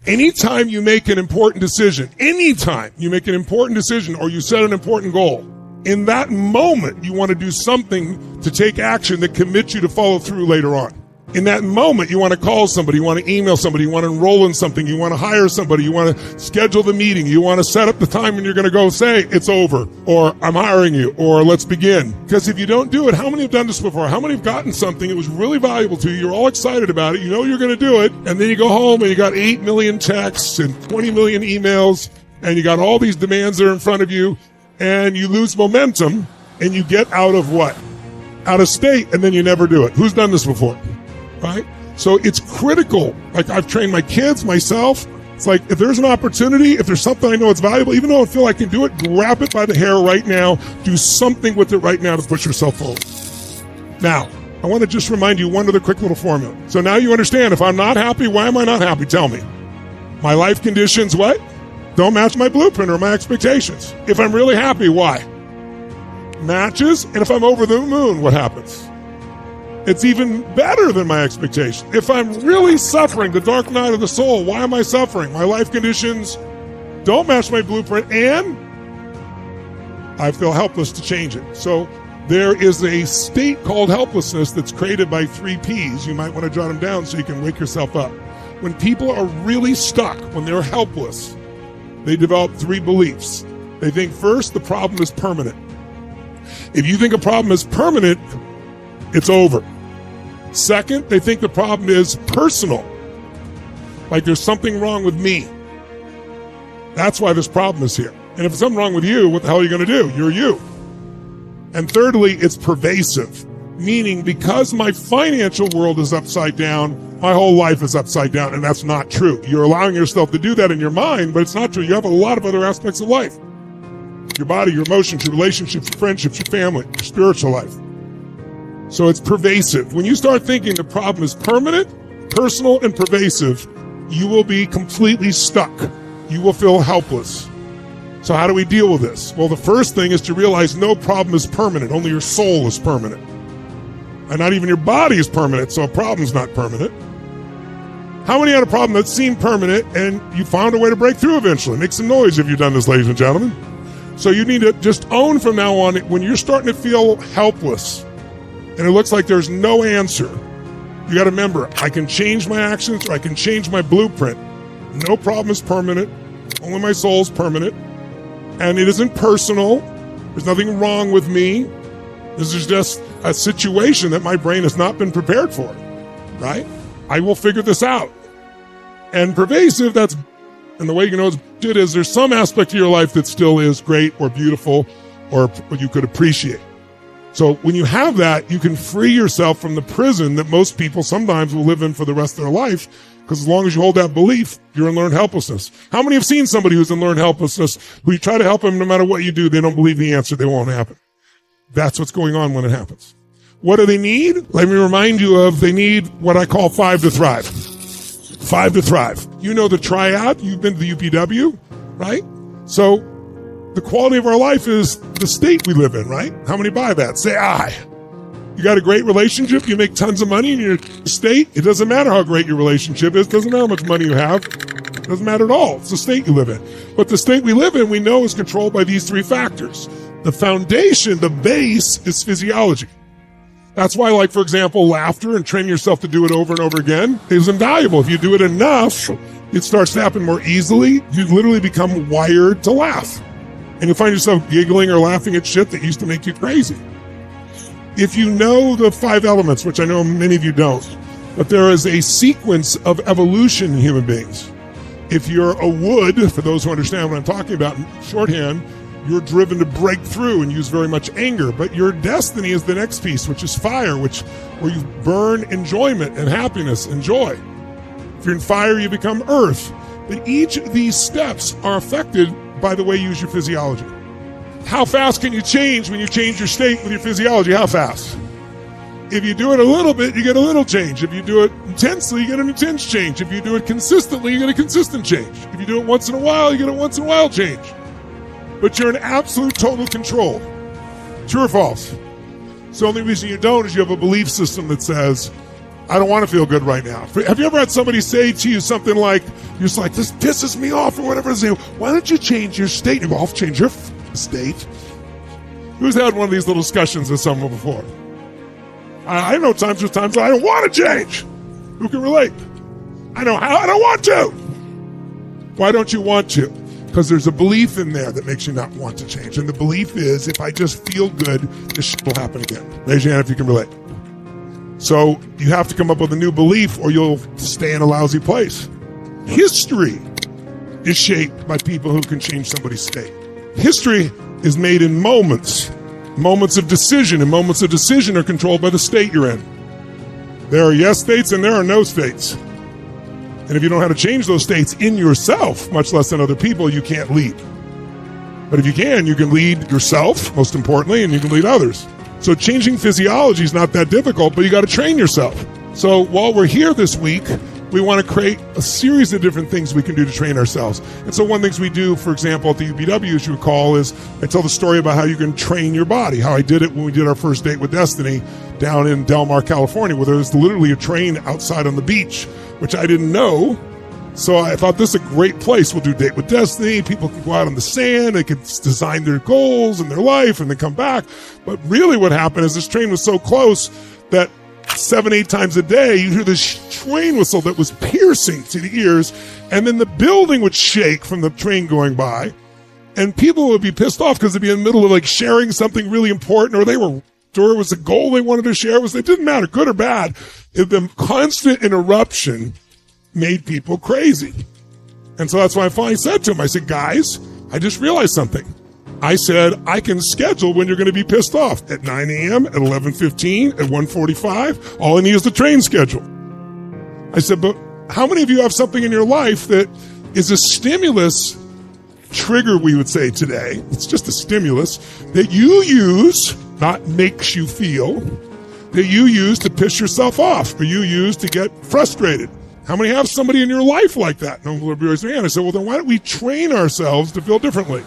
Anytime you make an important decision, or you set an important goal, in that moment, you want to do something to take action that commits you to follow through later on. In that moment, you want to call somebody, you want to email somebody, you want to enroll in something, you want to hire somebody, you want to schedule the meeting, you want to set up the time when you're going to go say, it's over, or I'm hiring you, or let's begin. Because if you don't do it, how many have done this before? How many have gotten something that was really valuable to you, you're all excited about it, you know you're going to do it, and then you go home and you got 8 million texts and 20 million emails, and you got all these demands that are in front of you, and you lose momentum, and you get out of what? Out of state, and then you never do it. Who's done this before? Right? So it's critical. Like I've trained my kids, myself. It's like if there's an opportunity, if there's something I know it's valuable, even though I feel I can do it, grab it by the hair right now. Do something with it right now to push yourself forward. Now, I want to just remind you one other quick little formula. So now you understand, if I'm not happy, why am I not happy? Tell me. My life conditions, what? Don't match my blueprint or my expectations. If I'm really happy, why? Matches. And if I'm over the moon, what happens? It's even better than my expectation. If I'm really suffering, the dark night of the soul, why am I suffering? My life conditions don't match my blueprint, and I feel helpless to change it. So there is a state called helplessness that's created by 3 Ps. You might want to jot them down so you can wake yourself up. When people are really stuck, when they're helpless, they develop 3 beliefs. They think first, the problem is permanent. If you think a problem is permanent, it's over. Second, they think the problem is personal. Like there's something wrong with me. That's why this problem is here. And if there's something wrong with you, what the hell are you going to do? You're you. And thirdly, it's pervasive. Meaning because my financial world is upside down, my whole life is upside down. And that's not true. You're allowing yourself to do that in your mind, but it's not true. You have a lot of other aspects of life. Your body, your emotions, your relationships, your friendships, your family, your spiritual life. So it's pervasive. When you start thinking the problem is permanent, personal, and pervasive, you will be completely stuck. You will feel helpless. So how do we deal with this? Well, the first thing is to realize no problem is permanent. Only your soul is permanent. And not even your body is permanent, so a problem's not permanent. How many had a problem that seemed permanent and you found a way to break through eventually? Make some noise if you've done this, ladies and gentlemen. So you need to just own from now on, when you're starting to feel helpless, and it looks like there's no answer, you got to remember, I can change my actions or I can change my blueprint. No problem is permanent. Only my soul is permanent. And it isn't personal. There's nothing wrong with me. This is just a situation that my brain has not been prepared for, right? I will figure this out. And pervasive, and the way you know it's good is there's some aspect of your life that still is great or beautiful or you could appreciate. So when you have that, you can free yourself from the prison that most people sometimes will live in for the rest of their life, because as long as you hold that belief, you're in learned helplessness. How many have seen somebody who's in learned helplessness, who you try to help them no matter what you do, they don't believe the answer, they won't happen. That's what's going on when it happens. What do they need? Let me remind you they need what I call 5 to thrive. 5 to thrive. You know the triad, you've been to the UPW, right? So the quality of our life is the state we live in, right? How many buy that? Say I. You got a great relationship, you make tons of money in your state. It doesn't matter how great your relationship is. It doesn't matter how much money you have. It doesn't matter at all. It's the state you live in. But the state we live in, we know, is controlled by these 3 factors. The foundation, the base, is physiology. That's why, like, for example, laughter and training yourself to do it over and over again is invaluable. If you do it enough, it starts to happen more easily. You literally become wired to laugh. And you find yourself giggling or laughing at shit that used to make you crazy. If you know the 5 elements, which I know many of you don't, but there is a sequence of evolution in human beings. If you're a wood, for those who understand what I'm talking about in shorthand, you're driven to break through and use very much anger. But your destiny is the next piece, which is fire, where you burn enjoyment and happiness and joy. If you're in fire, you become earth. But each of these steps are affected by the way you use your physiology. How fast can you change when you change your state with your physiology? How fast? If you do it a little bit, you get a little change. If you do it intensely, you get an intense change. If you do it consistently, you get a consistent change. If you do it once in a while, you get a once in a while change. But you're in absolute total control. True or false? So the only reason you don't is you have a belief system that says, I don't want to feel good right now. Have you ever had somebody say to you something like, you're just like, this pisses me off or whatever. They say, why don't you change your state? You go, I'll change your state. Who's had one of these little discussions with someone before? I know there's times I don't want to change. Who can relate? I know how I don't want to. Why don't you want to? Because there's a belief in there that makes you not want to change. And the belief is, if I just feel good, this shit will happen again. Raise your hand if you can relate. So you have to come up with a new belief or you'll stay in a lousy place. History is shaped by people who can change somebody's state. History is made in moments of decision, and moments of decision are controlled by the state you're in. There are yes states and there are no states. And if you don't know how to change those states in yourself, much less in other people, you can't lead. But if you can lead yourself, most importantly, and you can lead others. So changing physiology is not that difficult, but you got to train yourself. So while we're here this week, we want to create a series of different things we can do to train ourselves. And so one of the things we do, for example, at the UBW, as you recall, is I tell the story about how you can train your body, how I did it when we did our first Date with Destiny down in Del Mar, California, where there was literally a train outside on the beach, which I didn't know. So I thought this is a great place. We'll do Date with Destiny. People can go out on the sand. They can design their goals and their life and then come back. But really what happened is this train was so close that 7-8 times a day, you'd hear this train whistle that was piercing to the ears. And then the building would shake from the train going by. And people would be pissed off because they'd be in the middle of like sharing something really important, or it was a goal they wanted to share. It didn't matter, good or bad. The constant interruption made people crazy. And so that's why I finally said to him, I said, guys, I just realized something. I said, I can schedule when you're going to be pissed off at 9 a.m., at 11:15, at 1:45. All I need is the train schedule. I said, but how many of you have something in your life that is a stimulus trigger, we would say today? It's just a stimulus that you use, not makes you feel, that you use to piss yourself off, or you use to get frustrated. How many have somebody in your life like that? No one will raise their hand. I said, well, then why don't we train ourselves to feel differently?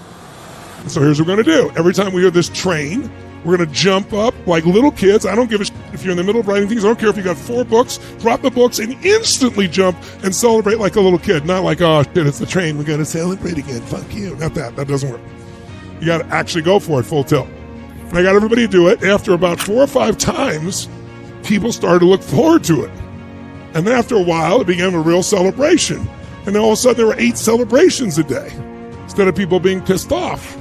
And so here's what we're going to do. Every time we hear this train, we're going to jump up like little kids. I don't give a shit if you're in the middle of writing things. I don't care if you got 4 books. Drop the books and instantly jump and celebrate like a little kid. Not like, oh, shit, it's the train. We're going to celebrate again. Fuck you. Not that. That doesn't work. You got to actually go for it full tilt. And I got everybody to do it. After about 4 or 5 times, people started to look forward to it. And then after a while, it became a real celebration. And then all of a sudden, there were 8 celebrations a day instead of people being pissed off.